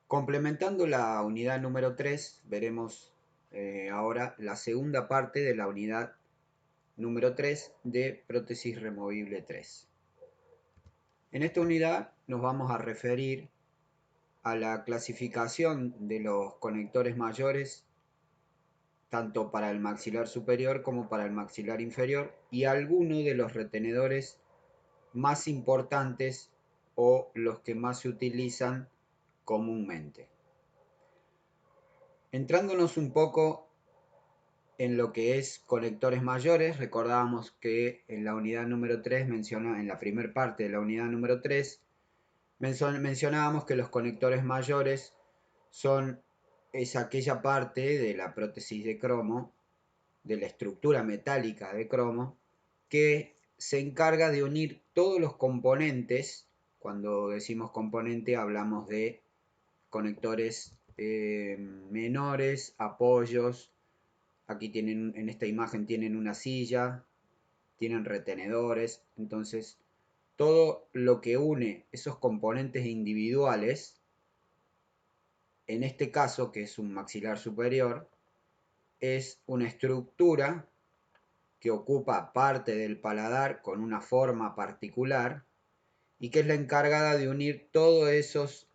Complementando la unidad número 3, veremos ahora la segunda parte de la unidad número 3 de prótesis removible 3. En esta unidad nos vamos a referir a la clasificación de los conectores mayores, tanto para el maxilar superior como para el maxilar inferior, y algunos de los retenedores más importantes o los que más se utilizan comúnmente. Entrándonos un poco en lo que es conectores mayores, recordábamos que en la unidad número 3 en la primera parte de la unidad número 3 mencionábamos que los conectores mayores es aquella parte de la prótesis de cromo, de la estructura metálica de cromo, que se encarga de unir todos los componentes. Cuando decimos componente hablamos de conectores menores, apoyos. Aquí en esta imagen tienen una silla, tienen retenedores. Entonces, todo lo que une esos componentes individuales, en este caso que es un maxilar superior, es una estructura que ocupa parte del paladar con una forma particular y que es la encargada de unir todos esos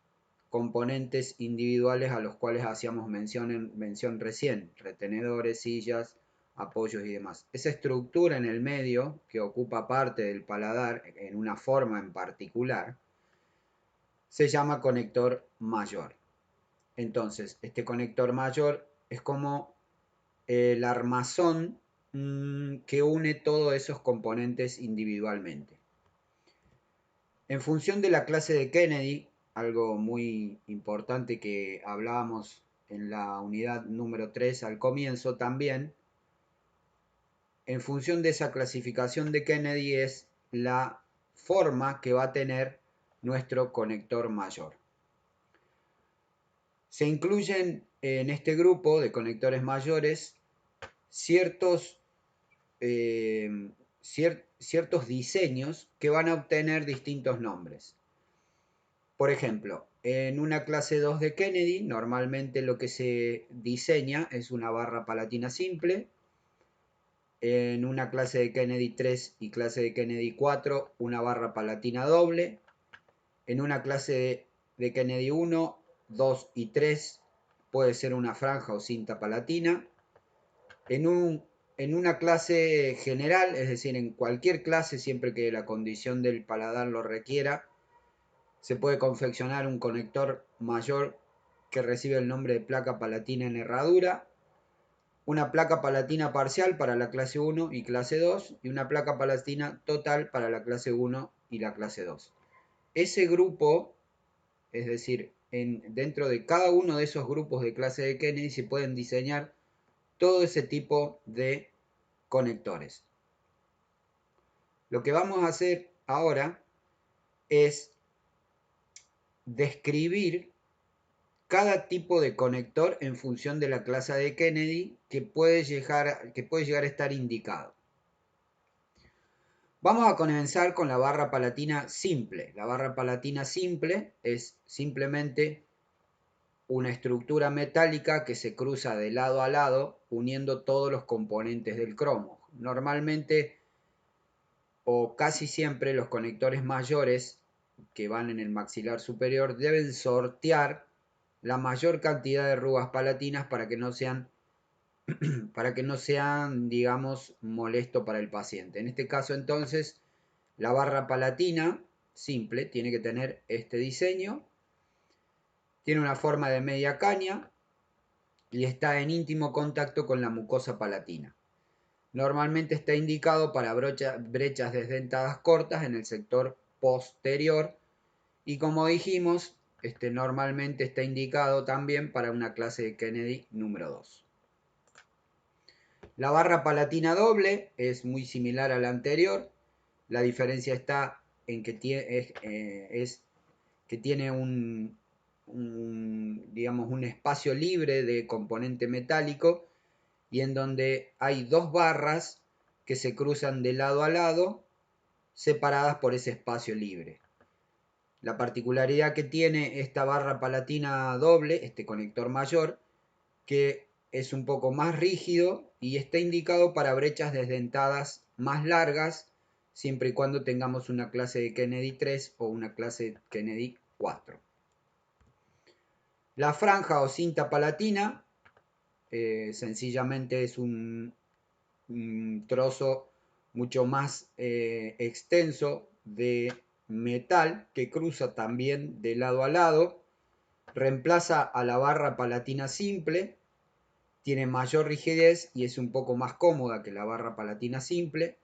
componentes individuales a los cuales hacíamos mención recién: retenedores, sillas, apoyos y demás. Esa estructura en el medio, que ocupa parte del paladar en una forma en particular, se llama conector mayor. Entonces, este conector mayor es como el armazón que une todos esos componentes individualmente. En función de la clase de Kennedy, algo muy importante que hablábamos en la unidad número 3 al comienzo también, en función de esa clasificación de Kennedy es la forma que va a tener nuestro conector mayor. Se incluyen en este grupo de conectores mayores ciertos diseños que van a obtener distintos nombres. Por ejemplo, en una clase 2 de Kennedy, normalmente lo que se diseña es una barra palatina simple. En una clase de Kennedy 3 y clase de Kennedy 4, una barra palatina doble. En una clase de Kennedy 1, 2 y 3 puede ser una franja o cinta palatina. En una clase general, es decir, en cualquier clase, siempre que la condición del paladar lo requiera, se puede confeccionar un conector mayor que recibe el nombre de placa palatina en herradura, una placa palatina parcial para la clase 1 y clase 2 y una placa palatina total para la clase 1 y la clase 2. Ese grupo, es decir, dentro de cada uno de esos grupos de clase de Kennedy se pueden diseñar todo ese tipo de conectores. Lo que vamos a hacer ahora es describir cada tipo de conector en función de la clase de Kennedy que puede llegar a estar indicado. Vamos a comenzar con la barra palatina simple. La barra palatina simple es simplemente una estructura metálica que se cruza de lado a lado uniendo todos los componentes del cromo. Normalmente o casi siempre los conectores mayores que van en el maxilar superior deben sortear la mayor cantidad de rugas palatinas para que no sean, digamos, molesto para el paciente. En este caso, entonces, la barra palatina simple tiene que tener este diseño. Tiene una forma de media caña y está en íntimo contacto con la mucosa palatina. Normalmente está indicado para brechas desdentadas cortas en el sector posterior y, como dijimos, normalmente está indicado también para una clase de Kennedy número 2. La barra palatina doble es muy similar a la anterior. La diferencia está en que tiene digamos, un espacio libre de componente metálico y en donde hay dos barras que se cruzan de lado a lado separadas por ese espacio libre. La particularidad que tiene esta barra palatina doble, este conector mayor, que es un poco más rígido y está indicado para brechas desdentadas más largas, siempre y cuando tengamos una clase de Kennedy 3 o una clase de Kennedy 4. La franja o cinta palatina sencillamente es un trozo mucho más extenso de metal que cruza también de lado a lado, reemplaza a la barra palatina simple, tiene mayor rigidez y es un poco más cómoda que la barra palatina simple,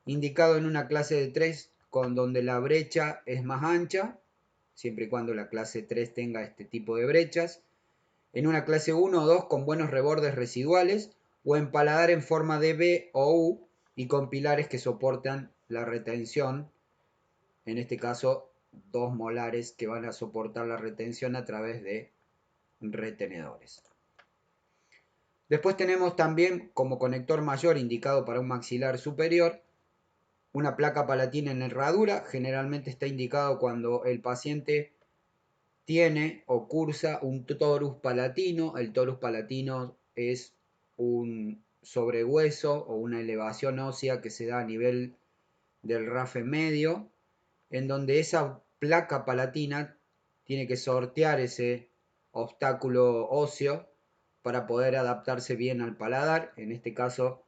indicado en una clase de 3 con donde la brecha es más ancha, siempre y cuando la clase 3 tenga este tipo de brechas, en una clase 1 o 2 con buenos rebordes residuales, o en paladar en forma de B o U y con pilares que soportan la retención, en este caso 2 molares que van a soportar la retención a través de retenedores. Después tenemos también como conector mayor indicado para un maxilar superior una placa palatina en herradura. Generalmente está indicado cuando el paciente tiene o cursa un torus palatino. El torus palatino es un sobrehueso o una elevación ósea que se da a nivel del rafe medio, en donde esa placa palatina tiene que sortear ese obstáculo óseo para poder adaptarse bien al paladar. En este caso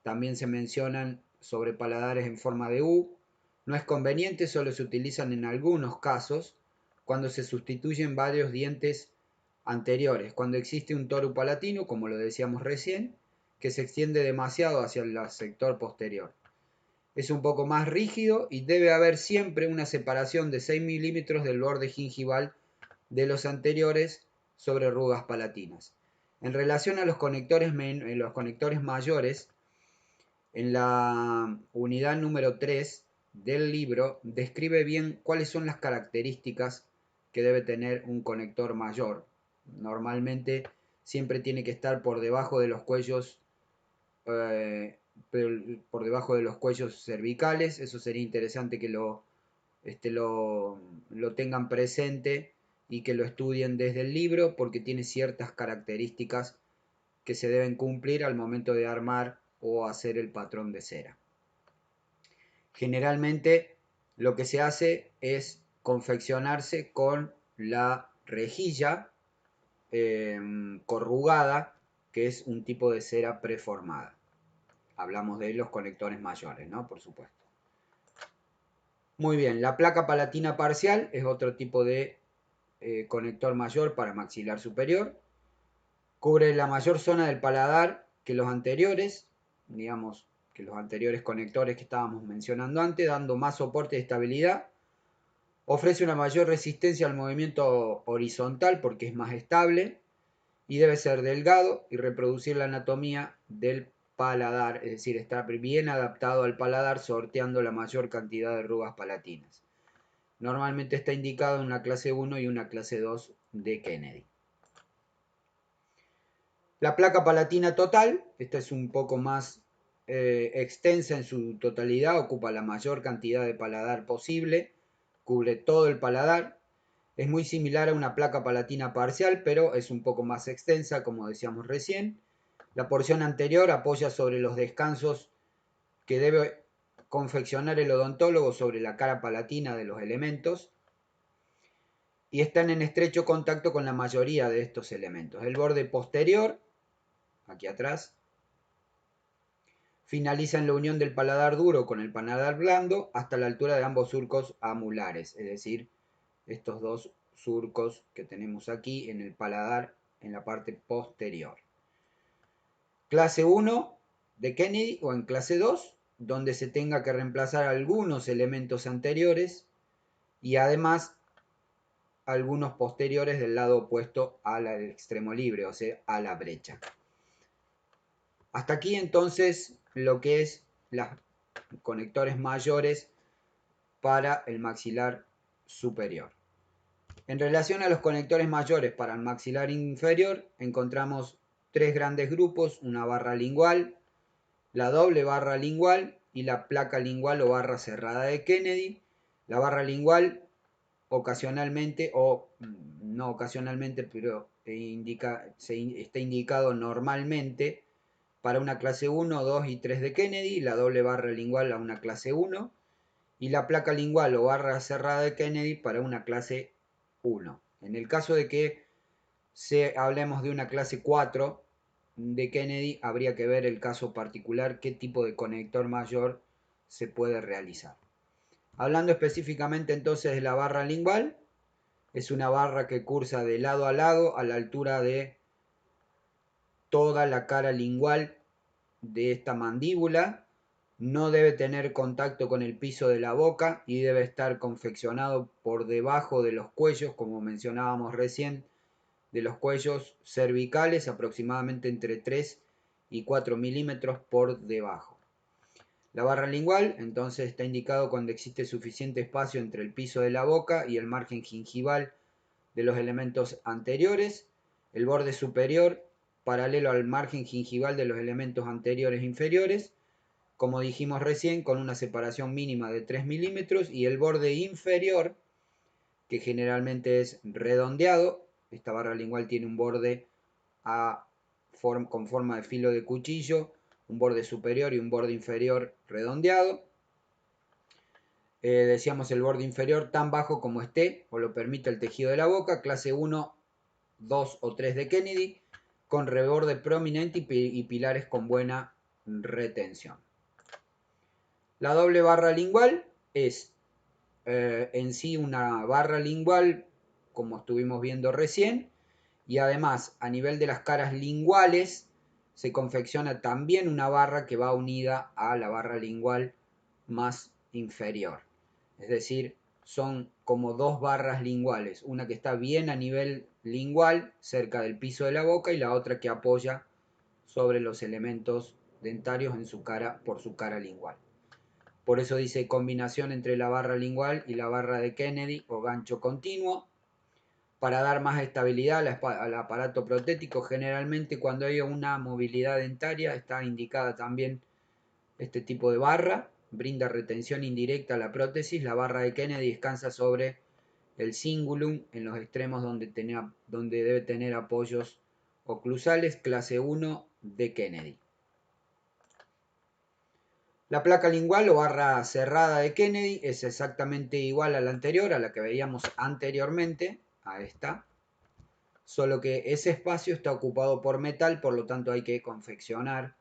también se mencionan sobre paladares en forma de U. No es conveniente, solo se utilizan en algunos casos cuando se sustituyen varios dientes anteriores, cuando existe un toro palatino, como lo decíamos recién, que se extiende demasiado hacia el sector posterior. Es un poco más rígido y debe haber siempre una separación de 6 milímetros del borde gingival de los anteriores sobre rugas palatinas. En relación a los conectores mayores, en la unidad número 3 del libro describe bien cuáles son las características que debe tener un conector mayor. Normalmente siempre tiene que estar por debajo de los cuellos por debajo de los cuellos cervicales. Eso sería interesante que lo tengan presente y que lo estudien desde el libro, porque tiene ciertas características que se deben cumplir al momento de armar o hacer el patrón de cera. Generalmente lo que se hace es confeccionarse con la rejilla corrugada, que es un tipo de cera preformada. Hablamos de los conectores mayores, ¿no? Por supuesto. Muy bien, la placa palatina parcial es otro tipo de conector mayor para maxilar superior. Cubre la mayor zona del paladar que los anteriores, digamos que los anteriores conectores que estábamos mencionando antes, dando más soporte y estabilidad. Ofrece una mayor resistencia al movimiento horizontal porque es más estable y debe ser delgado y reproducir la anatomía del paladar, es decir, estar bien adaptado al paladar, sorteando la mayor cantidad de rugas palatinas. Normalmente está indicado en una clase 1 y una clase 2 de Kennedy. La placa palatina total, esta es un poco más extensa en su totalidad, ocupa la mayor cantidad de paladar posible, cubre todo el paladar. Es muy similar a una placa palatina parcial, pero es un poco más extensa, como decíamos recién. La porción anterior apoya sobre los descansos que debe confeccionar el odontólogo sobre la cara palatina de los elementos y están en estrecho contacto con la mayoría de estos elementos. El borde posterior, aquí atrás, finaliza en la unión del paladar duro con el paladar blando hasta la altura de ambos surcos amulares, es decir, estos dos surcos que tenemos aquí en el paladar en la parte posterior. Clase 1 de Kennedy o en clase 2, donde se tenga que reemplazar algunos elementos anteriores y además algunos posteriores del lado opuesto al extremo libre, o sea, a la brecha. Hasta aquí entonces lo que es los conectores mayores para el maxilar superior. En relación a los conectores mayores para el maxilar inferior, encontramos tres grandes grupos: una barra lingual, la doble barra lingual y la placa lingual o barra cerrada de Kennedy. La barra lingual ocasionalmente o no ocasionalmente, pero está indicado normalmente para una clase 1, 2 y 3 de Kennedy, la doble barra lingual a una clase 1 y la placa lingual o barra cerrada de Kennedy para una clase 1. En el caso de que hablemos de una clase 4 de Kennedy, habría que ver el caso particular, qué tipo de conector mayor se puede realizar. Hablando específicamente entonces de la barra lingual, es una barra que cursa de lado a lado a la altura de toda la cara lingual de esta mandíbula. No debe tener contacto con el piso de la boca y debe estar confeccionado por debajo de los cuellos, como mencionábamos recién, de los cuellos cervicales, aproximadamente entre 3 y 4 milímetros por debajo. La barra lingual entonces está indicado cuando existe suficiente espacio entre el piso de la boca y el margen gingival de los elementos anteriores, el borde superior paralelo al margen gingival de los elementos anteriores e inferiores, como dijimos recién, con una separación mínima de 3 milímetros, y el borde inferior, que generalmente es redondeado. Esta barra lingual tiene un borde con forma de filo de cuchillo, un borde superior y un borde inferior redondeado. Decíamos el borde inferior tan bajo como esté o lo permite el tejido de la boca, clase 1, 2 o 3 de Kennedy, con reborde prominente y pilares con buena retención. La doble barra lingual es en sí una barra lingual, como estuvimos viendo recién, y además a nivel de las caras linguales se confecciona también una barra que va unida a la barra lingual más inferior. Es decir, son como dos barras linguales, una que está bien a nivel lingual, cerca del piso de la boca, y la otra que apoya sobre los elementos dentarios en su cara, por su cara lingual. Por eso dice combinación entre la barra lingual y la barra de Kennedy o gancho continuo, para dar más estabilidad al aparato protético. Generalmente cuando hay una movilidad dentaria está indicada también este tipo de barra, brinda retención indirecta a la prótesis. La barra de Kennedy descansa sobre el cingulum en los extremos donde debe tener apoyos oclusales, clase 1 de Kennedy. La placa lingual o barra cerrada de Kennedy es exactamente igual a la anterior, a la que veíamos anteriormente, a esta, solo que ese espacio está ocupado por metal, por lo tanto hay que confeccionar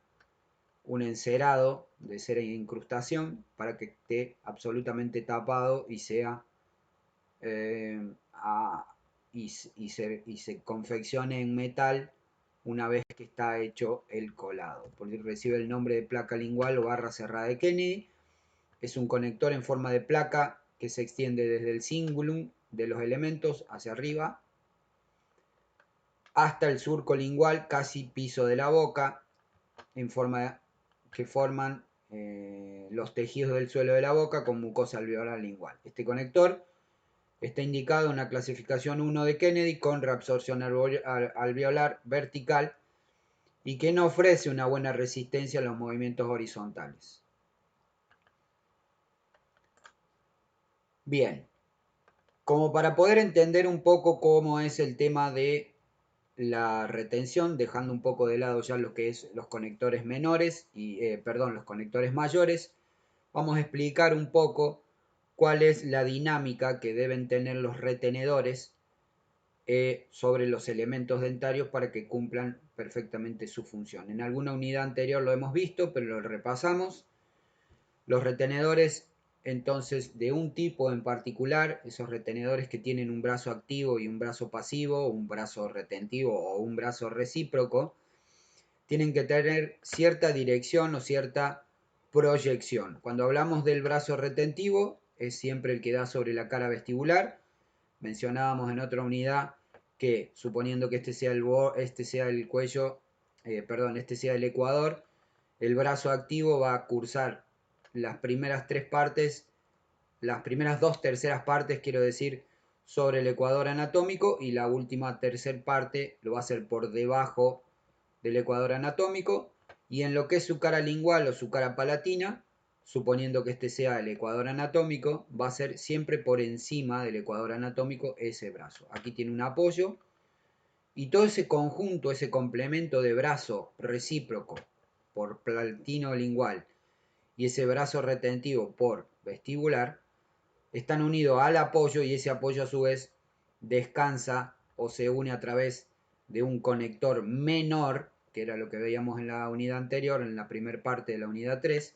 un encerado de cera e incrustación para que esté absolutamente tapado y sea y se confeccione en metal una vez que está hecho el colado. Porque recibe el nombre de placa lingual o barra cerrada de Kennedy. Es un conector en forma de placa que se extiende desde el cingulum de los elementos hacia arriba hasta el surco lingual, casi piso de la boca, en forma que forman los tejidos del suelo de la boca con mucosa alveolar lingual. Este conector está indicado en la clasificación 1 de Kennedy con reabsorción alveolar vertical y que no ofrece una buena resistencia a los movimientos horizontales. Bien, como para poder entender un poco cómo es el tema de la retención, dejando un poco de lado ya lo que es los conectores menores y los conectores mayores, vamos a explicar un poco cuál es la dinámica que deben tener los retenedores sobre los elementos dentarios para que cumplan perfectamente su función. En alguna unidad anterior lo hemos visto, pero lo repasamos. Los retenedores entonces de un tipo en particular, esos retenedores que tienen un brazo activo y un brazo pasivo, un brazo retentivo o un brazo recíproco, tienen que tener cierta dirección o cierta proyección. Cuando hablamos del brazo retentivo, es siempre el que da sobre la cara vestibular. Mencionábamos en otra unidad que, suponiendo que este sea el cuello, este sea el ecuador, el brazo activo va a cursar las primeras tres partes, las primeras dos terceras partes, quiero decir, sobre el ecuador anatómico, y la última tercera parte lo va a hacer por debajo del ecuador anatómico, y en lo que es su cara lingual o su cara palatina, suponiendo que este sea el ecuador anatómico, va a ser siempre por encima del ecuador anatómico ese brazo. Aquí tiene un apoyo y todo ese conjunto, ese complemento de brazo recíproco por palatino lingual y ese brazo retentivo por vestibular, están unidos al apoyo y ese apoyo a su vez descansa o se une a través de un conector menor, que era lo que veíamos en la unidad anterior, en la primera parte de la unidad 3.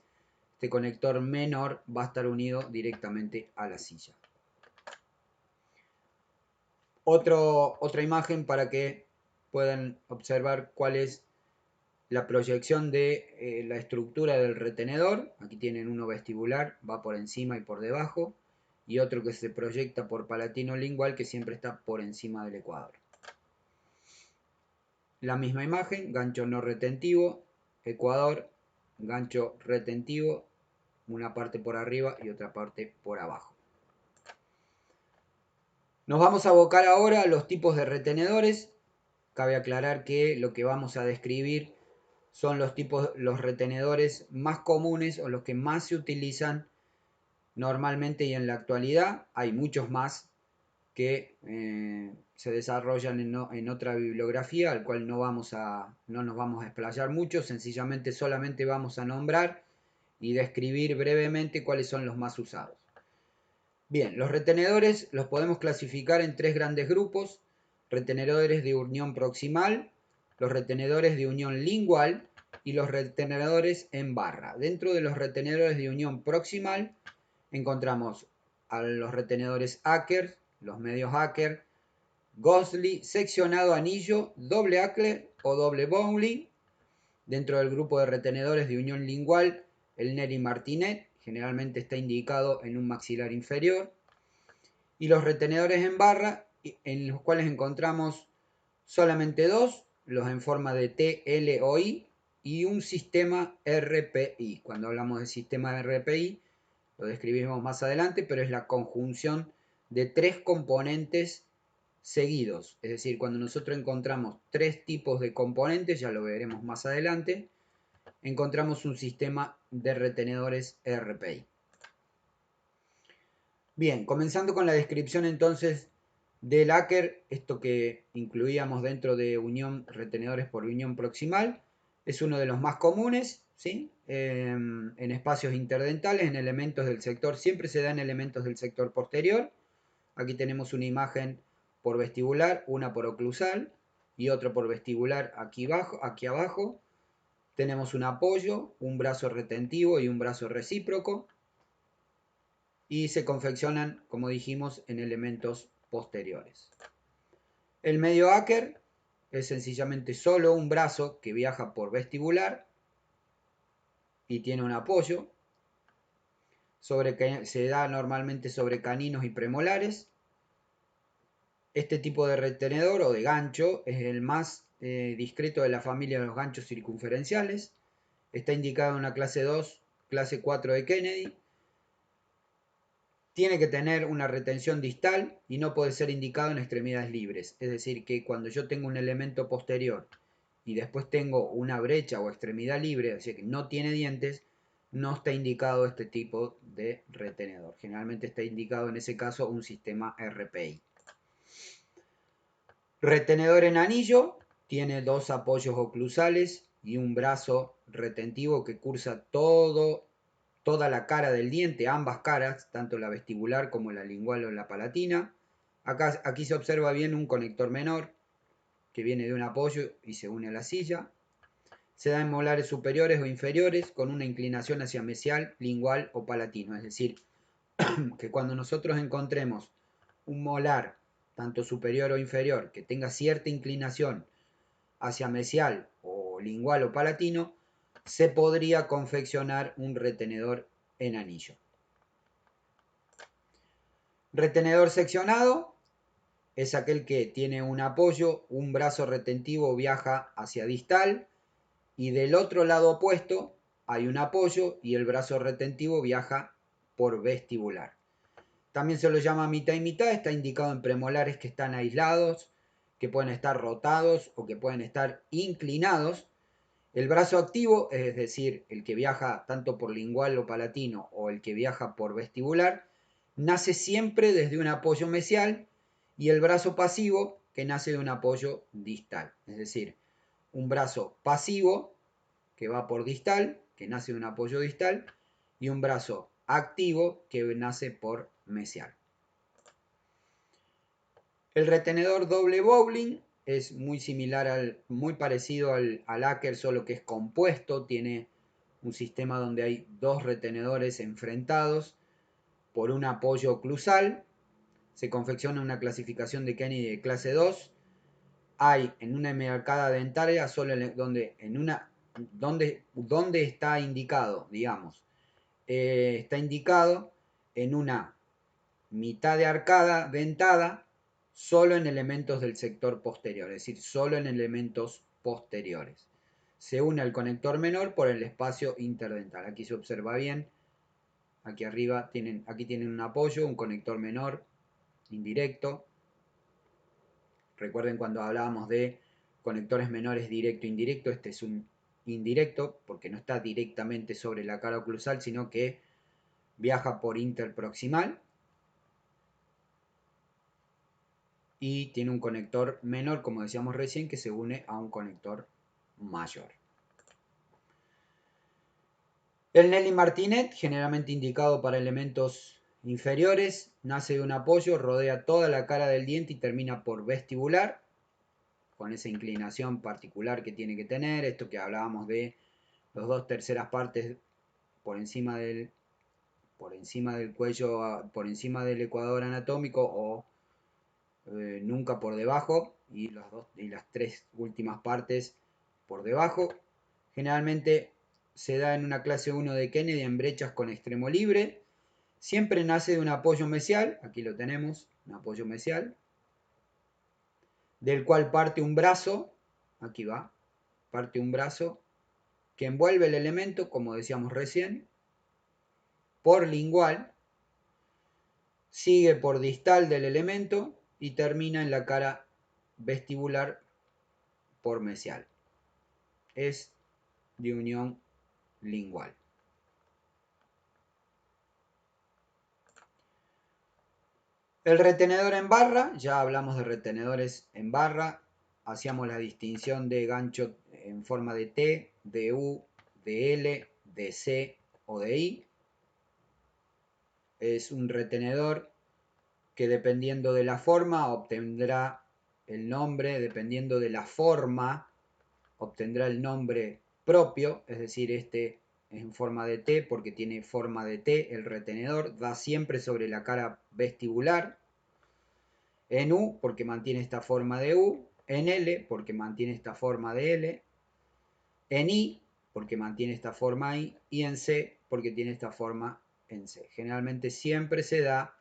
Este conector menor va a estar unido directamente a la silla. Otra imagen para que puedan observar cuál es la proyección de la estructura del retenedor. Aquí tienen uno vestibular, va por encima y por debajo, y otro que se proyecta por palatino lingual, que siempre está por encima del ecuador. La misma imagen, gancho no retentivo, ecuador, gancho retentivo, una parte por arriba y otra parte por abajo. Nos vamos a abocar ahora a los tipos de retenedores. Cabe aclarar que lo que vamos a describir son los retenedores más comunes o los que más se utilizan normalmente y en la actualidad. Hay muchos más que se desarrollan en otra bibliografía, al cual no nos vamos a explayar mucho, sencillamente solamente vamos a nombrar y describir brevemente cuáles son los más usados. Bien, los retenedores los podemos clasificar en tres grandes grupos: retenedores de unión proximal, los retenedores de unión lingual y los retenedores en barra. Dentro de los retenedores de unión proximal encontramos a los retenedores Acker, los medios Acker, Gosling, seccionado anillo, doble Acker o doble Bowling. Dentro del grupo de retenedores de unión lingual, el Neri-Martinet, generalmente está indicado en un maxilar inferior. Y los retenedores en barra, en los cuales encontramos solamente dos, los en forma de T, L o I, y un sistema RPI. Cuando hablamos de sistema RPI, lo describimos más adelante, pero es la conjunción de tres componentes seguidos. Es decir, cuando nosotros encontramos tres tipos de componentes, ya lo veremos más adelante, encontramos un sistema de retenedores RPI. Bien, comenzando con la descripción entonces del Acker, esto que incluíamos dentro de retenedores por unión proximal, es uno de los más comunes, ¿sí? En espacios interdentales, en elementos del sector, siempre se dan elementos del sector posterior. Aquí tenemos una imagen por vestibular, una por oclusal y otra por vestibular aquí abajo. Tenemos un apoyo, un brazo retentivo y un brazo recíproco, y se confeccionan, como dijimos, en elementos posteriores. El medio Acker es sencillamente solo un brazo que viaja por vestibular y tiene un apoyo, se da normalmente sobre caninos y premolares. Este tipo de retenedor o de gancho es el más discreto de la familia de los ganchos circunferenciales. Está indicado en la clase 2, clase 4 de Kennedy. Tiene que tener una retención distal y no puede ser indicado en extremidades libres. Es decir, que cuando yo tengo un elemento posterior y después tengo una brecha o extremidad libre, o sea que no tiene dientes, no está indicado este tipo de retenedor. Generalmente está indicado en ese caso un sistema RPI. Retenedor en anillo, tiene dos apoyos oclusales y un brazo retentivo que cursa toda la cara del diente, ambas caras, tanto la vestibular como la lingual o la palatina. Aquí se observa bien un conector menor que viene de un apoyo y se une a la silla. Se da en molares superiores o inferiores con una inclinación hacia mesial, lingual o palatino. Es decir, que cuando nosotros encontremos un molar, tanto superior o inferior, que tenga cierta inclinación hacia mesial o lingual o palatino, se podría confeccionar un retenedor en anillo. Retenedor seccionado es aquel que tiene un apoyo, un brazo retentivo viaja hacia distal y del otro lado opuesto hay un apoyo y el brazo retentivo viaja por vestibular. También se lo llama mitad y mitad, está indicado en premolares que están aislados, que pueden estar rotados o que pueden estar inclinados. El brazo activo, es decir, el que viaja tanto por lingual o palatino o el que viaja por vestibular, nace siempre desde un apoyo mesial, y el brazo pasivo, que nace de un apoyo distal. Es decir, un brazo pasivo que va por distal, que nace de un apoyo distal, y un brazo activo que nace por mesial. El retenedor doble bowling es muy similar muy parecido al Aker, solo que es compuesto, tiene un sistema donde hay dos retenedores enfrentados por un apoyo oclusal. Se confecciona una clasificación de Kennedy de clase 2. Hay en una hemiarcada dentaria solo donde está indicado, digamos, está indicado en una mitad de arcada dentada solo en elementos del sector posterior, es decir, solo en elementos posteriores. Se une al conector menor por el espacio interdental. Aquí se observa bien, aquí arriba aquí tienen un apoyo, un conector menor indirecto. Recuerden cuando hablábamos de conectores menores directo e indirecto, este es un indirecto porque no está directamente sobre la cara oclusal, sino que viaja por interproximal y tiene un conector menor, como decíamos recién, que se une a un conector mayor. El Nelly Martinet, generalmente indicado para elementos inferiores, nace de un apoyo, rodea toda la cara del diente y termina por vestibular, con esa inclinación particular que tiene que tener, esto que hablábamos de los 2/3 partes por encima del cuello, por encima del ecuador anatómico, o nunca por debajo, y las 3 últimas partes por debajo. Generalmente se da en una clase 1 de Kennedy en brechas con extremo libre. Siempre nace de un apoyo mesial, aquí lo tenemos, un apoyo mesial, del cual parte un brazo, aquí va, parte un brazo que envuelve el elemento, como decíamos recién, por lingual, sigue por distal del elemento y termina en la cara vestibular por mesial. Es de unión lingual. El retenedor en barra, ya hablamos de retenedores en barra, hacíamos la distinción de gancho en forma de T, de U, de L, de C o de I. Es un retenedor que dependiendo de la forma obtendrá el nombre, dependiendo de la forma obtendrá el nombre propio, es decir, este es en forma de T porque tiene forma de T, el retenedor da siempre sobre la cara vestibular, en U porque mantiene esta forma de U, en L porque mantiene esta forma de L, en I porque mantiene esta forma I, y en C porque tiene esta forma en C. Generalmente siempre se da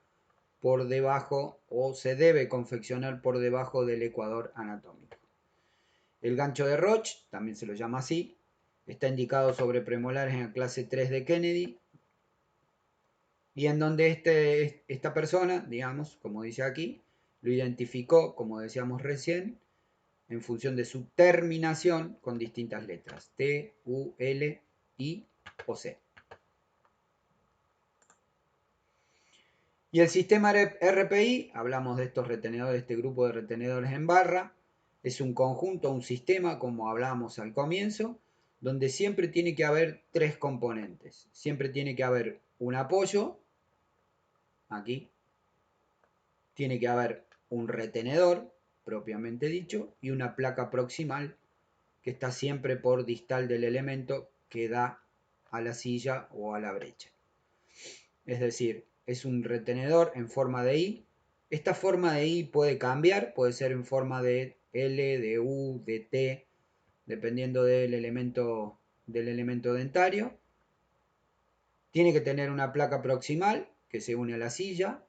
por debajo, o se debe confeccionar por debajo del ecuador anatómico. El gancho de Roche, también se lo llama así, está indicado sobre premolares en la clase 3 de Kennedy, y en donde esta persona, digamos, como dice aquí, lo identificó, como decíamos recién, en función de su terminación con distintas letras, T, U, L, I o C. Y el sistema RPI, hablamos de estos retenedores, este grupo de retenedores en barra, es un conjunto, un sistema, como hablábamos al comienzo, donde siempre tiene que haber 3 componentes. Siempre tiene que haber un apoyo, aquí, tiene que haber un retenedor, propiamente dicho, y una placa proximal, que está siempre por distal del elemento que da a la silla o a la brecha. Es decir, es un retenedor en forma de I. Esta forma de I puede cambiar, puede ser en forma de L, de U, de T, dependiendo del elemento dentario. Tiene que tener una placa proximal que se une a la silla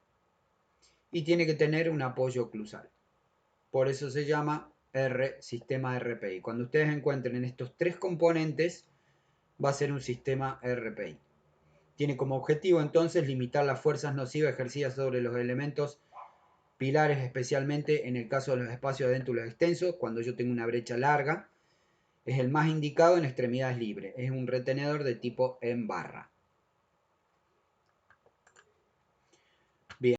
y tiene que tener un apoyo oclusal. Por eso se llama sistema RPI. Cuando ustedes encuentren estos 3 componentes, va a ser un sistema RPI. Tiene como objetivo entonces limitar las fuerzas nocivas ejercidas sobre los elementos pilares, especialmente en el caso de los espacios adéntulos extensos, cuando yo tengo una brecha larga. Es el más indicado en extremidades libres. Es un retenedor de tipo en barra.